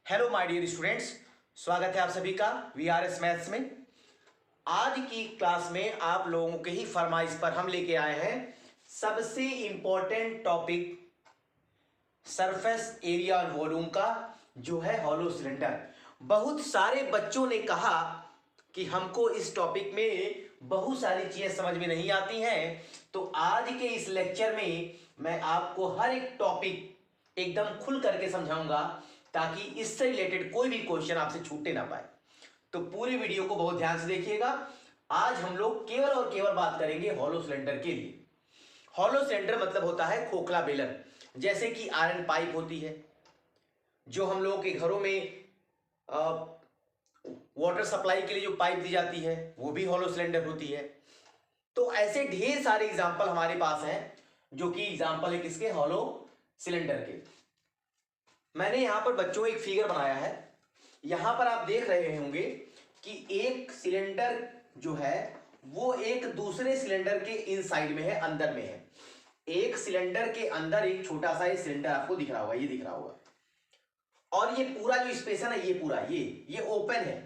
Hello my dear students, स्वागत है आप सभी का वीआरएस मैथ्स में। आज की क्लास में आप लोगों के ही फरमाइश पर हम लेके आए हैं सबसे इंपॉर्टेंट टॉपिक सरफेस एरिया और वॉल्यूम का, जो है हॉलो सिलेंडर। बहुत सारे बच्चों ने कहा कि हमको इस टॉपिक में बहुत सारी चीजें समझ में नहीं आती हैं, तो आज के इस लेक्चर में मैं आपको हर एक टॉपिक एकदम खुल करके समझाऊंगा ताकि इससे रिलेटेड कोई भी क्वेश्चन आपसे छूटे ना पाए। तो पूरी वीडियो को बहुत ध्यान से देखिएगा। आज हम लोग केवल और केवल बात करेंगे हॉलो सिलेंडर के लिए। हॉलो सिलेंडर मतलब होता है खोखला बेलन, जैसे कि आयरन पाइप होती है जो हम लोगों के घरों में वाटर सप्लाई के लिए जो पाइप दी जाती है वो भी हॉलो सिलेंडर होती है। तो ऐसे ढेर सारे एग्जाम्पल हमारे पास हैं जो कि एग्जाम्पल है किसके, हॉलो सिलेंडर के। मैंने यहां पर बच्चों एक फिगर बनाया है। यहां पर आप देख रहे होंगे कि एक सिलेंडर जो है वो एक दूसरे सिलेंडर के इनसाइड में है, अंदर में है। एक सिलेंडर के अंदर एक छोटा सा ये सिलेंडर आपको दिख रहा होगा, ये दिख रहा होगा। और ये पूरा जो स्पेस है ना, ये पूरा ये ओपन है।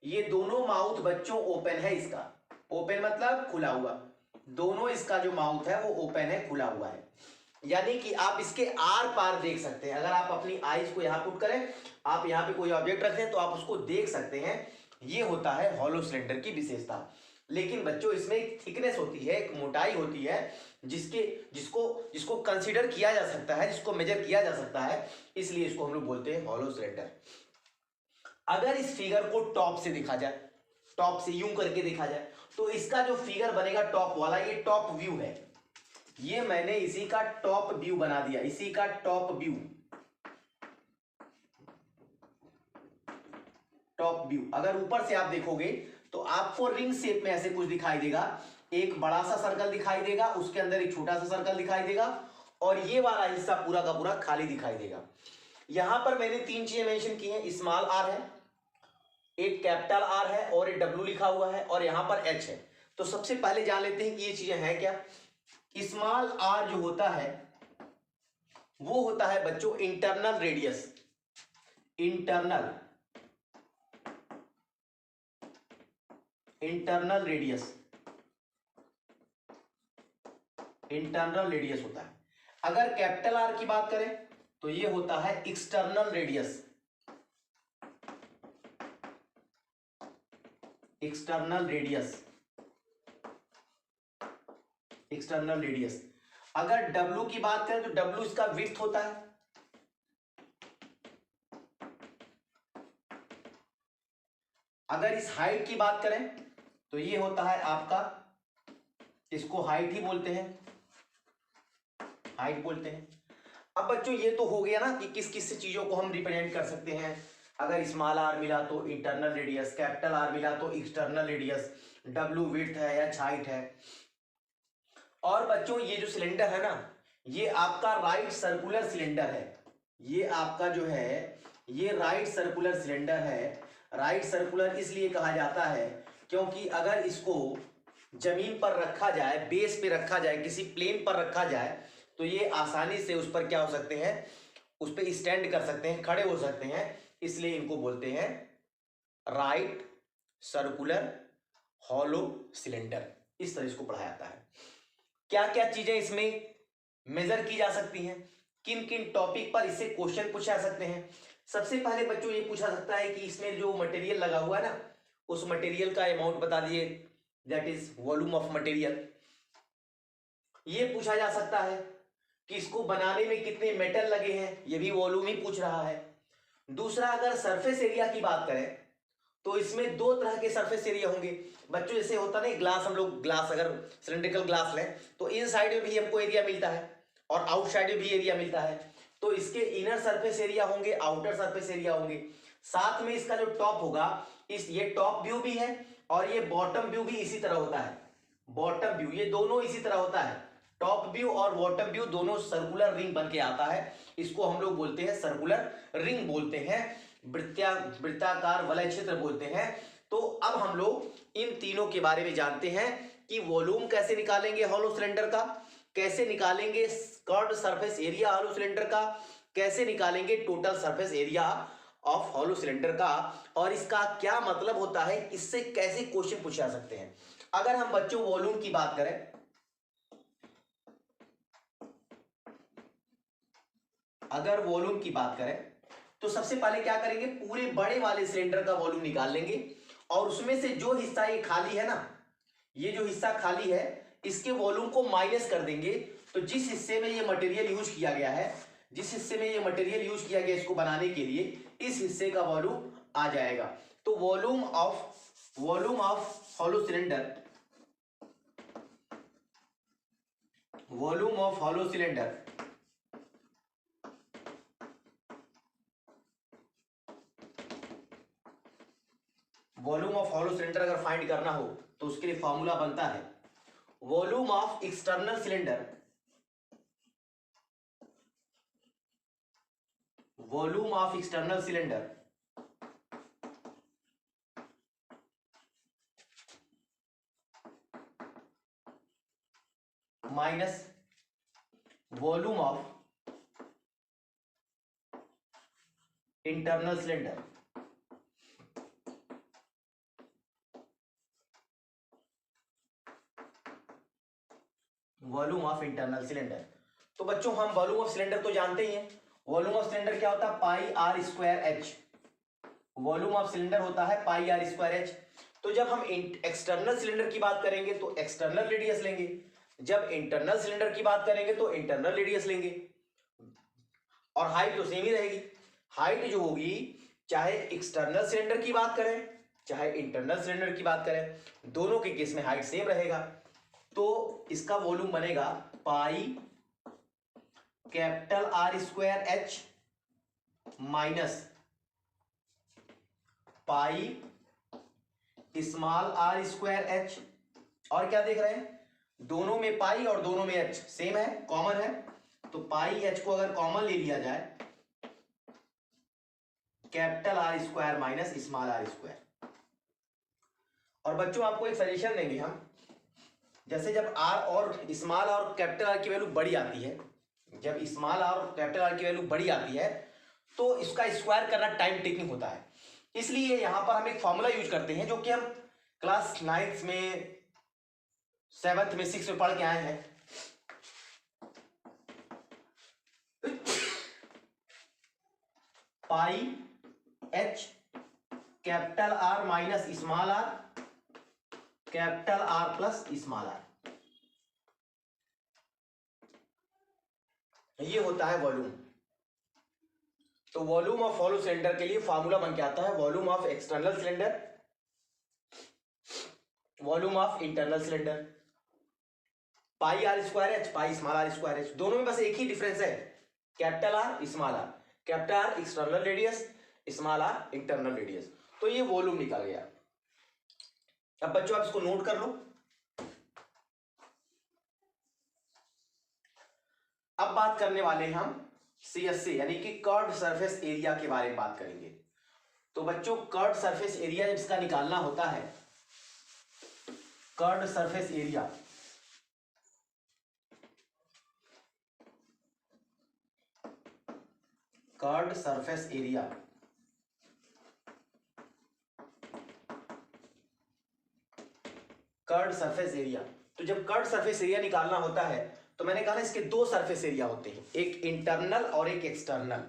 ये दोनों माउथ बच्चों ओपन है इसका। ओपन मतलब खुला हुआ। दोनों इसका जो माउथ है वो ओपन है, खुला हुआ है। यानी कि आप इसके आर पार देख सकते हैं। अगर आप अपनी आईज को यहां पुट करें, आप यहां पे कोई ऑब्जेक्ट रखें तो आप उसको देख सकते हैं। ये होता है हॉलो सिलेंडर की विशेषता। लेकिन बच्चों इसमें एक थिकनेस होती है, एक मोटाई होती है जिसको कंसीडर किया जा सकता है, जिसको मेजर किया जा सकता है, इसलिए इसको हम लोग बोलते हैं हॉलो सिलेंडर। अगर इस फिगर को टॉप से देखा जाए, टॉप से यूं करके देखा जाए, तो इसका जो फिगर बनेगा टॉप वाला, ये टॉप व्यू है। ये मैंने इसी का टॉप व्यू बना दिया, इसी का टॉप व्यू। टॉप व्यू अगर ऊपर से आप देखोगे तो आपको रिंग शेप में ऐसे कुछ दिखाई देगा। एक बड़ा सा सर्कल दिखाई देगा, उसके अंदर एक छोटा सा सर्कल दिखाई देगा, और ये वाला हिस्सा पूरा का पूरा खाली दिखाई देगा। यहां पर मैंने तीन चीजें मेंशन की हैं। स्मॉल आर है, एक कैपिटल आर है, और एक डब्ल्यू लिखा हुआ है, और यहां पर एच है। तो सबसे पहले जान लेते हैं कि ये चीजें हैं क्या। स्मॉल आर जो होता है वो होता है बच्चों internal radius. Internal radius, internal radius होता है। अगर कैपिटल आर की बात करें तो ये होता है external radius. External radius, external radius. अगर W की बात करें तो W इसका विड्थ होता है। अगर इस हाइट की बात करें तो ये होता है आपका, इसको हाइट ही बोलते हैं, हाइट बोलते हैं। अब बच्चों ये तो हो गया ना कि किस किस चीजों को हम रिप्रेजेंट कर सकते हैं। अगर स्मॉल आर मिला तो इंटरनल रेडियस, कैपिटल आर मिला तो एक्सटर्नल रेडियस, W विड्थ है या हाइट है। और बच्चों ये जो सिलेंडर है ना, ये आपका राइट सर्कुलर सिलेंडर है। ये आपका जो है ये राइट सर्कुलर सिलेंडर है। राइट सर्कुलर इसलिए कहा जाता है क्योंकि अगर इसको जमीन पर रखा जाए, बेस पे रखा जाए, किसी प्लेन पर रखा जाए, तो ये आसानी से उस पर क्या हो सकते हैं, उस पर स्टैंड कर सकते हैं, खड़े हो सकते हैं। इसलिए इनको बोलते हैं राइट सर्कुलर हॉलो सिलेंडर। इस तरह इसको पढ़ा जाता है। क्या क्या चीजें इसमें मेजर की जा सकती हैं, किन किन टॉपिक पर इससे क्वेश्चन पूछा जा सकते हैं। सबसे पहले बच्चों ये पूछा सकता है कि इसमें जो मटेरियल लगा हुआ है ना, उस मटेरियल का अमाउंट बता दिए, that is volume of material. ये पूछा जा सकता है कि इसको बनाने में कितने मेटल लगे हैं, ये भी वॉल्यूम ही पूछ रहा है। दूसरा, अगर सरफेस एरिया की बात करें तो इसमें दो तरह के सरफेस एरिया होंगे बच्चों। जैसे होता नहीं ग्लास, हम लोग ग्लास अगर सिलिंड्रिकल ग्लास लें तो इन साइड में भी हमको एरिया मिलता है और आउटसाइड में भी एरिया मिलता है। तो इसके इनर सरफेस एरिया होंगे, आउटर सरफेस एरिया होंगे। साथ में इसका जो टॉप होगा, ये टॉप व्यू भी है और ये बॉटम व्यू भी इसी तरह होता है। बॉटम व्यू, ये दोनों इसी तरह होता है। टॉप व्यू और बॉटम व्यू दोनों सर्कुलर रिंग बन के आता है। इसको हम लोग बोलते हैं सर्कुलर रिंग बोलते हैं, वृत्ताकार वलय क्षेत्र बोलते हैं। तो अब हम लोग इन तीनों के बारे में जानते हैं कि वॉल्यूम कैसे निकालेंगे हॉलो सिलेंडर का, कैसे निकालेंगे curved surface area hollow cylinder का, कैसे निकालेंगे total surface area of hollow cylinder का और इसका क्या मतलब होता है, इससे कैसे क्वेश्चन पूछे जा सकते हैं। अगर हम बच्चों वॉल्यूम की बात करें, अगर वॉल्यूम की बात करें तो सबसे पहले क्या करेंगे, पूरे बड़े वाले सिलेंडर का वॉल्यूम निकाल लेंगे और उसमें से जो हिस्सा ये खाली है ना, ये जो हिस्सा खाली है इसके वॉल्यूम को माइनस कर देंगे। तो जिस हिस्से में ये मटेरियल यूज किया गया है, जिस हिस्से में ये मटेरियल यूज किया गया इसको बनाने के लिए, इस हिस्से का वॉल्यूम आ जाएगा। तो volume of hollow cylinder, volume of hollow cylinder volume of hollow cylinder अगर फाइंड करना हो तो उसके लिए फॉर्मूला बनता है volume of external cylinder, volume of external cylinder minus volume of internal cylinder. Volume of internal cylinder. तो बच्चों हम वॉल्यूम ऑफ सिलेंडर तो जानते ही हैं, वॉल्यूम ऑफ सिलेंडर क्या होता है, pi R square H. Volume of cylinder होता है पाई आर स्क्वायर एच। तो जब हम एक्सटर्नल सिलेंडर की बात करेंगे तो एक्सटर्नल रेडियस लेंगे, जब इंटरनल सिलेंडर की बात करेंगे तो इंटरनल रेडियस लेंगे, और हाइट तो सेम ही रहेगी। हाइट जो होगी, चाहे एक्सटर्नल सिलेंडर की बात करें चाहे इंटरनल सिलेंडर की बात करें, दोनों के केस में हाइट सेम रहेगा। तो इसका वॉल्यूम बनेगा pi capital R square H minus pi small R square H. और क्या देख रहे हैं, दोनों में पाई और दोनों में एच सेम है, कॉमन है। तो पाई एच को अगर कॉमन ले लिया जाए, capital R square minus small R square. और बच्चों आपको एक सजेशन देंगे हम, जैसे जब आर और स्मॉल और कैपिटल आर की वैल्यू बड़ी आती है, जब स्मॉल आर और कैपिटल आर की वैल्यू बड़ी आती है तो इसका स्क्वायर करना टाइम टेकिंग होता है। इसलिए यहां पर हम एक फॉर्मूला यूज करते हैं जो कि हम क्लास 9th में, 7th में, 6th में पढ़ के आए हैं। Pi H capital R minus small R, capital R plus small R, ये होता है वॉल्यूम। तो वॉल्यूम ऑफ हॉलो सिलेंडर के लिए फॉर्मूला बन के आता है volume of external cylinder, volume of internal cylinder, pi R square H, pi small R square H. दोनों में बस एक ही डिफरेंस है, capital R small R, capital R external radius, small R internal radius. तो ये वॉल्यूम निकल गया। अब बच्चों आप इसको नोट कर लो। अब बात करने वाले हैं हम सीएसए यानी कि कर्व्ड सरफेस एरिया के बारे में बात करेंगे। तो बच्चों कर्व्ड सरफेस एरिया जब इसका निकालना होता है, curved surface area, curved surface area curved surface area. तो जब कर्व्ड सरफेस एरिया निकालना होता है तो मैंने कहा ना इसके दो सरफेस एरिया होते हैं, एक इंटरनल और एक एक्सटर्नल।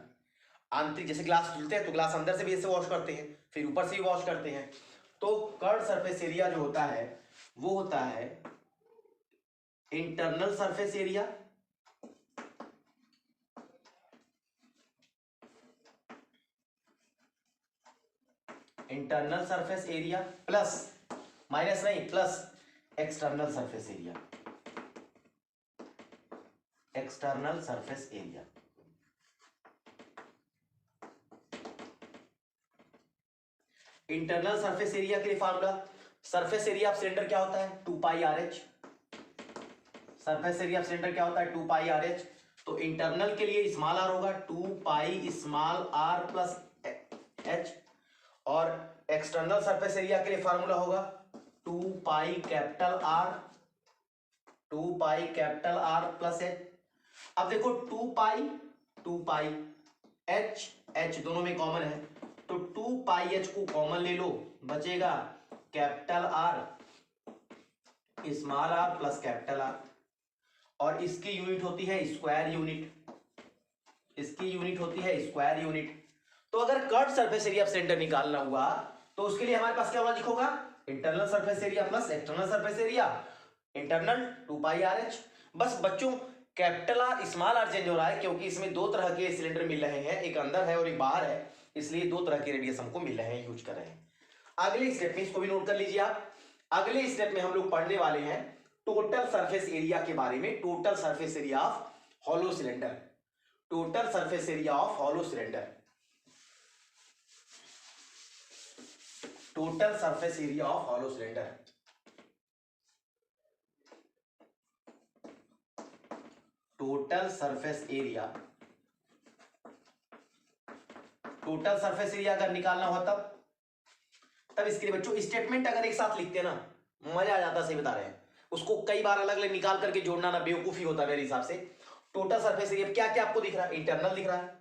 आंतरिक, जैसे ग्लास धुलते हैं तो ग्लास अंदर से भी ऐसे वॉश करते हैं, फिर ऊपर से भी वॉश करते हैं। तो कर्व्ड सरफेस एरिया जो होता है वो होता है internal surface area plus, minus नहीं, plus external surface area, external surface area. Internal surface area के लिए formula, surface area of cylinder क्या होता है, 2 pi R H. Surface area of cylinder क्या होता है, 2 पाई आर एच। तो इंटरनल के लिए स्मॉल आर होगा 2 pi small R plus H, और एक्सटर्नल सरफेस एरिया के लिए फार्मूला होगा 2 pi capital are, 2 pi capital R plus H. अब देखो 2 पाई एच एच दोनों में कॉमन है, तो 2 पाई एच को कॉमन ले लो, बचेगा capital R small R plus capital R, और इसकी यूनिट होती है स्क्वायर यूनिट, इसकी यूनिट होती है स्क्वायर यूनिट। तो अगर curve surface area of centre निकालना हुआ तो उसके लिए हमारे पास क्या होगा, लिखोगा internal surface area plus external surface area, internal 2 pi R H. बस बच्चों capital R small R change हो रहा है क्योंकि इसमें दो तरह के सिलेंडर मिल रहे हैं, एक अंदर है और एक बाहर है, इसलिए दो तरह के रेडियस हमको मिल रहे हैं, यूज कर रहे हैं। अगले स्टेप में इसको भी नोट कर लीजिए आप। अगले स्टेप में हम लोग पढ़ने वाले हैं टोटल सरफेस एरिया के बारे में, total surface area of hollow cylinder, total surface area of hollow cylinder, total surface area of hollow cylinder. Total surface area, total surface area अगर निकालना हो तब इसके लिए बच्चों स्टेटमेंट अगर एक साथ लिखते हैं ना, मजा आ जाता, सही बता रहे हैं। उसको कई बार अलग अलग निकाल करके जोड़ना ना बेवकूफी होता है मेरे हिसाब से। टोटल सरफेस एरिया क्या क्या आपको दिख रहा है, इंटरनल दिख रहा है,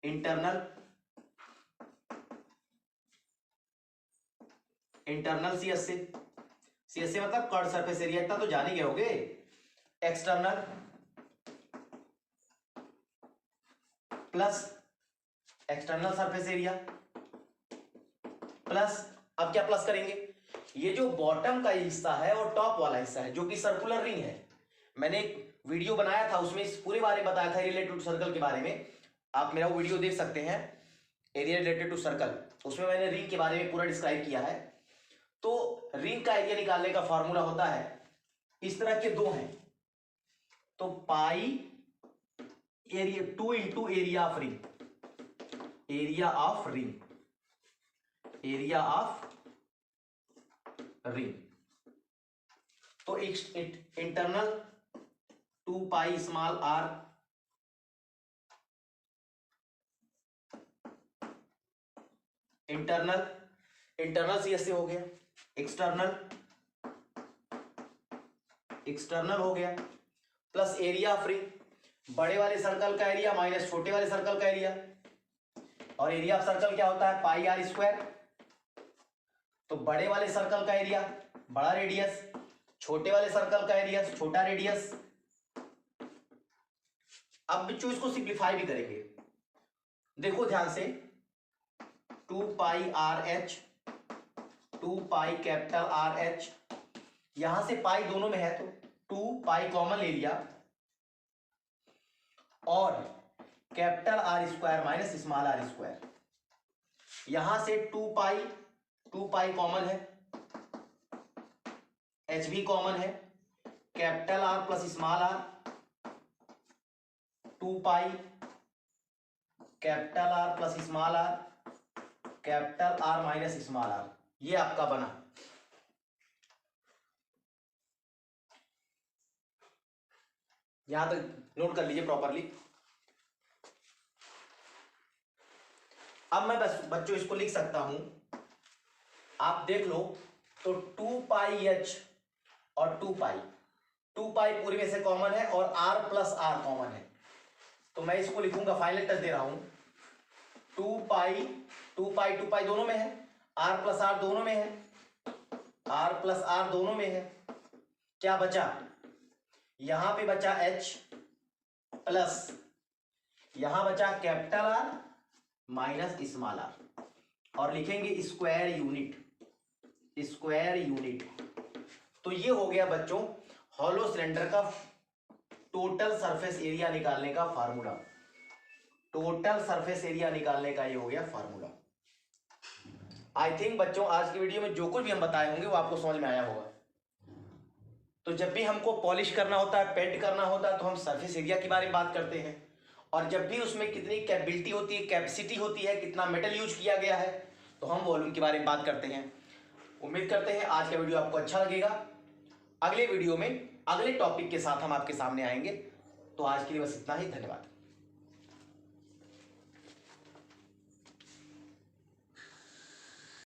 इंटरनल, इंटरनल सीएस से मतलब कर्व सरफेस एरिया, इतना तो जान ही गए होगे। External plus external surface area plus, अब क्या प्लस करेंगे, ये जो बॉटम का हिस्सा है और टॉप वाला हिस्सा है जो कि सर्कुलर रिंग है, मैंने एक वीडियो बनाया था उसमें इस पूरे बारे में बताया था रिलेटेड टू सर्कल के बारे में, आप मेरा वो वीडियो देख सकते हैं, एरिया रिलेटेड टू सर्कल, उसमें मैंने रिंग के बारे में पूरा डिस्क्राइब किया है। तो रिंग का एरिया निकालने का फॉर्मूला होता है, इस तरह के दो हैं, तो pi area 2 into area of ring, area of ring, area of ring. तो internal 2 pi small R internal, internal C से हो गया, एक्सटर्नल, एक्सटर्नल हो गया, प्लस एरिया ऑफ रिंग, बड़े वाले सर्कल का एरिया माइनस छोटे वाले सर्कल का एरिया, और एरिया ऑफ सर्कल क्या होता है, पाई आर स्क्वायर। तो बड़े वाले सर्कल का एरिया बड़ा रेडियस, छोटे वाले सर्कल का एरिया छोटा रेडियस। अब बच्चों इसको सिंप्लीफाई भी करेंगे, देखो ध्यान से, 2 pi R H, 2 pi capital R H, यहां से पाई दोनों में है तो 2 पाई कॉमन ले लिया, और capital R square minus small R square, यहां से 2 पाई कॉमन है, एच भी कॉमन है, capital R plus small R, 2 pi capital R plus small R, capital R minus small R, ये आपका बना। यहां तक नोट कर लीजिए प्रॉपरली। अब मैं बस बच्चों इसको लिख सकता हूं, आप देख लो, तो 2 पाई एच और 2 पाई पूरे में से कॉमन है और आर प्लस आर कॉमन है, तो मैं इसको लिखूंगा, फाइनल टच दे रहा हूं, 2 पाई दोनों में है, आर प्लस आर दोनों में है, आर प्लस आर दोनों में है, क्या बचा, यहां पे बचा एच प्लस यहां बचा capital R minus small R, और लिखेंगे स्क्वायर यूनिट, स्क्वायर यूनिट। तो ये हो गया बच्चों हॉलो सिलेंडर का टोटल सरफेस एरिया निकालने का फार्मूला, टोटल सरफेस एरिया निकालने का ये हो गया फार्मूला। आई थिंक बच्चों आज की वीडियो में जो कुछ भी हम बताए होंगे वो आपको समझ में आया होगा। तो जब भी हमको पॉलिश करना होता है, पेंट करना होता है, तो हम सरफेस एरिया के बारे में बात करते हैं, और जब भी उसमें कितनी कैपेबिलिटी होती है, कैपेसिटी होती है, कितना मेटल यूज किया गया है, तो हम वॉल्यूम के बारे में बात करते हैं। उम्मीद करते हैं आज का वीडियो आपको अच्छा लगेगा। अगले वीडियो में अगले टॉपिक के साथ हम आपके सामने आएंगे। तो आज के लिए बस इतना ही, धन्यवाद।